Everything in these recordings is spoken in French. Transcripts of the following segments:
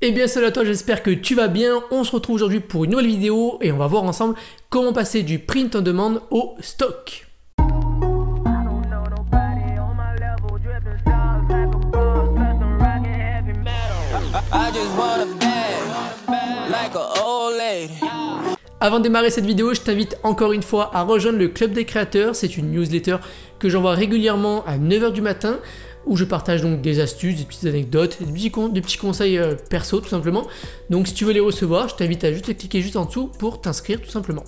Eh bien salut à toi, j'espère que tu vas bien. On se retrouve aujourd'hui pour une nouvelle vidéo et on va voir ensemble comment passer du print on demand au stock. Avant de démarrer cette vidéo, je t'invite encore une fois à rejoindre le Club des créateurs. C'est une newsletter que j'envoie régulièrement à 9 h du matin où je partage donc des astuces, des petites anecdotes, des petits conseils perso tout simplement. Donc si tu veux les recevoir, je t'invite à juste cliquer juste en dessous pour t'inscrire tout simplement.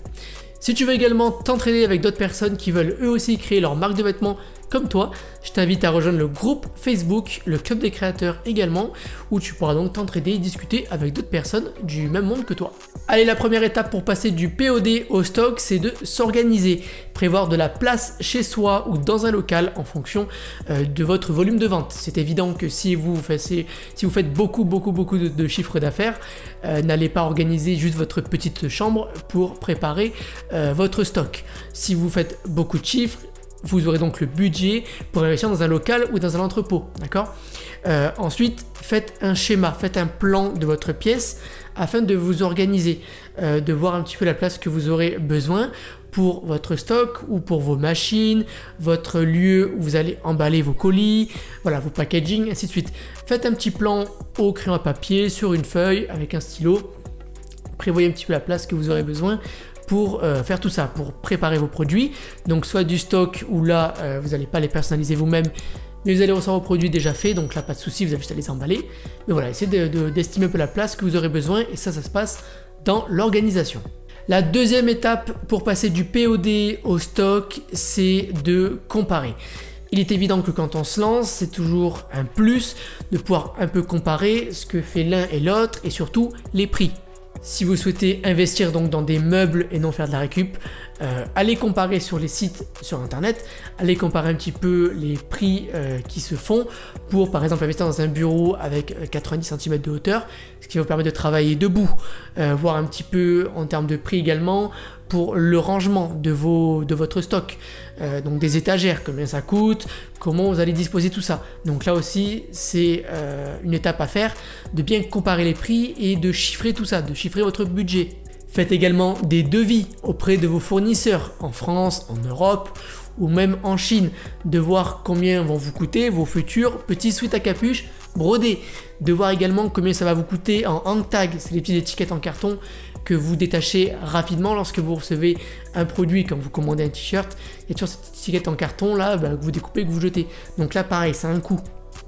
Si tu veux également t'entraîner avec d'autres personnes qui veulent eux aussi créer leur marque de vêtements comme toi, je t'invite à rejoindre le groupe Facebook, le Club des créateurs également, où tu pourras donc t'entraider et discuter avec d'autres personnes du même monde que toi. Allez, la première étape pour passer du POD au stock, c'est de s'organiser, prévoir de la place chez soi ou dans un local en fonction de votre volume de vente. C'est évident que si vous faites beaucoup de chiffres d'affaires, n'allez pas organiser juste votre petite chambre pour préparer votre stock. Si vous faites beaucoup de chiffres, vous aurez donc le budget pour investir dans un local ou dans un entrepôt, d'accord ? Ensuite, faites un schéma, faites un plan de votre pièce afin de vous organiser, de voir un petit peu la place que vous aurez besoin pour votre stock ou pour vos machines, votre lieu où vous allez emballer vos colis, voilà, vos packaging, ainsi de suite. Faites un petit plan au crayon à papier, sur une feuille, avec un stylo. Prévoyez un petit peu la place que vous aurez besoin pour faire tout ça, pour préparer vos produits. Donc soit du stock où là, vous n'allez pas les personnaliser vous-même, mais vous allez recevoir vos produits déjà faits, donc là pas de souci, vous avez juste à les emballer. Mais voilà, essayez d'estimer un peu la place que vous aurez besoin et ça se passe dans l'organisation. La deuxième étape pour passer du POD au stock, c'est de comparer. Il est évident que quand on se lance, c'est toujours un plus de pouvoir un peu comparer ce que fait l'un et l'autre et surtout les prix. Si vous souhaitez investir donc dans des meubles et non faire de la récup, allez comparer sur les sites sur internet, allez comparer un petit peu les prix qui se font pour par exemple investir dans un bureau avec 90 cm de hauteur, ce qui va vous permettre de travailler debout, voir un petit peu en termes de prix également pour le rangement de votre stock, donc des étagères, combien ça coûte, comment vous allez disposer tout ça. Donc là aussi c'est une étape à faire, de bien comparer les prix et de chiffrer tout ça, de chiffrer votre budget. Faites également des devis auprès de vos fournisseurs en France, en Europe ou même en Chine, de voir combien vont vous coûter vos futurs petits sweats à capuche brodés, de voir également combien ça va vous coûter en hang tag, c'est les petites étiquettes en carton que vous détachez rapidement lorsque vous recevez un produit. Quand vous commandez un t-shirt, il y a toujours cette étiquette en carton là, que vous découpez, que vous jetez. Donc là pareil, c'est un coût.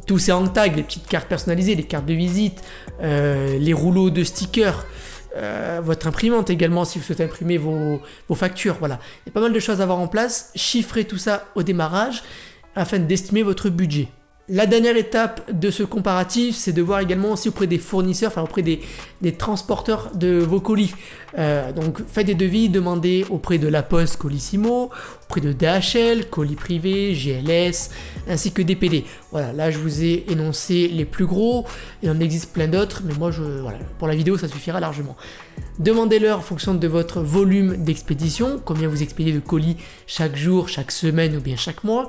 Tous ces hang tags, les petites cartes personnalisées, les cartes de visite, les rouleaux de stickers, votre imprimante également si vous souhaitez imprimer vos factures, voilà. Il y a pas mal de choses à avoir en place, chiffrez tout ça au démarrage afin d'estimer votre budget. La dernière étape de ce comparatif, c'est de voir également aussi auprès des fournisseurs, enfin auprès des transporteurs de vos colis. Donc faites des devis, demandez auprès de La Poste, Colissimo, auprès de DHL, Colis Privé, GLS, ainsi que DPD. Voilà, là je vous ai énoncé les plus gros, il en existe plein d'autres, mais moi voilà, pour la vidéo ça suffira largement. Demandez-leur en fonction de votre volume d'expédition, combien vous expédiez de colis chaque jour, chaque semaine ou bien chaque mois.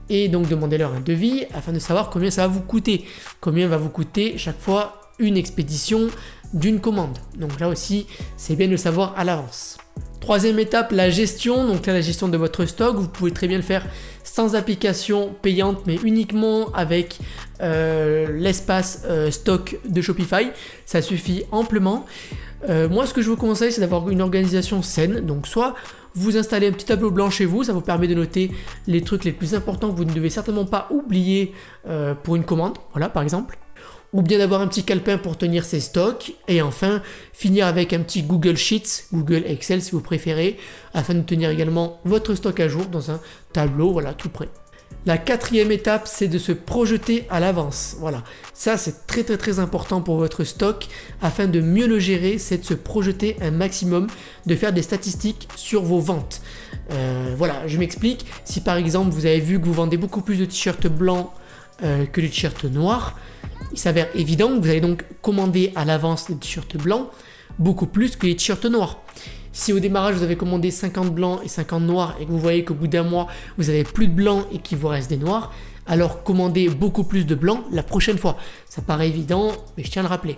Et donc demandez-leur un devis afin de savoir combien ça va vous coûter. Combien va vous coûter chaque fois une expédition d'une commande. Donc là aussi, c'est bien de le savoir à l'avance. Troisième étape, la gestion. Donc là, la gestion de votre stock, vous pouvez très bien le faire sans application payante, mais uniquement avec l'espace stock de Shopify. Ça suffit amplement. Moi, ce que je vous conseille, c'est d'avoir une organisation saine. Donc soit vous installez un petit tableau blanc chez vous, ça vous permet de noter les trucs les plus importants que vous ne devez certainement pas oublier pour une commande, voilà par exemple. Ou bien d'avoir un petit calepin pour tenir ses stocks. Et enfin, finir avec un petit Google Sheets, Google Excel si vous préférez, afin de tenir également votre stock à jour dans un tableau, voilà, tout prêt. La quatrième étape, c'est de se projeter à l'avance. Voilà, ça c'est très important pour votre stock. Afin de mieux le gérer, c'est de se projeter un maximum, de faire des statistiques sur vos ventes. Voilà, je m'explique. Si par exemple vous avez vu que vous vendez beaucoup plus de t-shirts blancs que de t-shirts noirs, il s'avère évident que vous allez donc commander à l'avance les t-shirts blancs beaucoup plus que les t-shirts noirs. Si au démarrage vous avez commandé 50 blancs et 50 noirs et que vous voyez qu'au bout d'un mois vous avez plus de blancs et qu'il vous reste des noirs, alors commandez beaucoup plus de blancs la prochaine fois. Ça paraît évident, mais je tiens à le rappeler.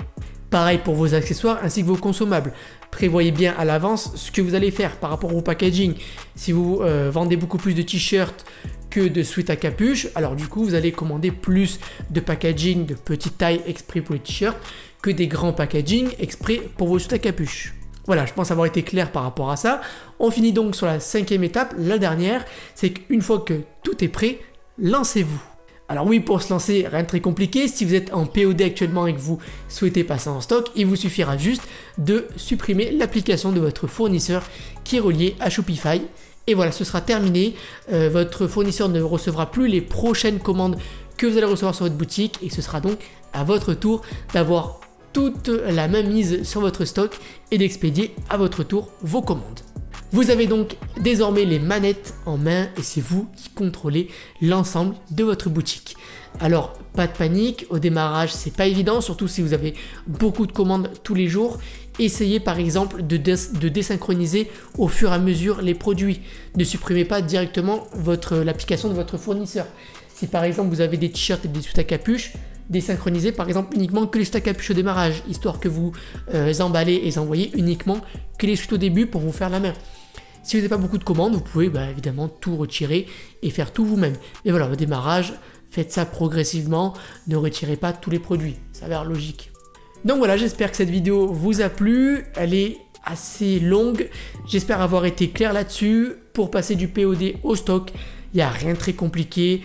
Pareil pour vos accessoires ainsi que vos consommables. Prévoyez bien à l'avance ce que vous allez faire par rapport au packaging. Si vous vendez beaucoup plus de t-shirts que de sweats à capuche, alors du coup vous allez commander plus de packaging de petite taille exprès pour les t-shirts que des grands packaging exprès pour vos sweats à capuche. Voilà, je pense avoir été clair par rapport à ça. On finit donc sur la 5e étape, la dernière, c'est qu'une fois que tout est prêt, lancez-vous. Alors oui, pour se lancer, rien de très compliqué. Si vous êtes en POD actuellement et que vous souhaitez passer en stock, il vous suffira juste de supprimer l'application de votre fournisseur qui est reliée à Shopify. Et voilà, ce sera terminé. Votre fournisseur ne recevra plus les prochaines commandes que vous allez recevoir sur votre boutique et ce sera donc à votre tour d'avoir toute la main mise sur votre stock et d'expédier à votre tour vos commandes. Vous avez donc désormais les manettes en main et c'est vous qui contrôlez l'ensemble de votre boutique. Alors pas de panique, au démarrage c'est pas évident, surtout si vous avez beaucoup de commandes tous les jours. Essayez par exemple de désynchroniser au fur et à mesure les produits. Ne supprimez pas directement l'application de votre fournisseur. Si par exemple vous avez des t-shirts et des sweats à capuche, désynchronisez par exemple uniquement que les sweats à capuche au démarrage, histoire que vous emballez et envoyez uniquement que les sweats au début pour vous faire la main. Si vous n'avez pas beaucoup de commandes, vous pouvez évidemment tout retirer et faire tout vous-même. Mais voilà, au démarrage, faites ça progressivement, ne retirez pas tous les produits, ça a l'air logique. Donc voilà, j'espère que cette vidéo vous a plu, elle est assez longue, j'espère avoir été clair là-dessus. Pour passer du POD au stock, il n'y a rien de très compliqué.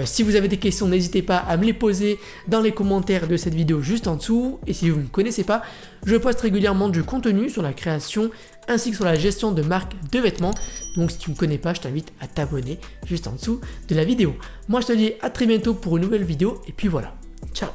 Si vous avez des questions, n'hésitez pas à me les poser dans les commentaires de cette vidéo juste en dessous. Et si vous ne me connaissez pas, je poste régulièrement du contenu sur la création ainsi que sur la gestion de marques de vêtements. Donc si tu ne me connais pas, je t'invite à t'abonner juste en dessous de la vidéo. Moi je te dis à très bientôt pour une nouvelle vidéo et puis voilà, ciao.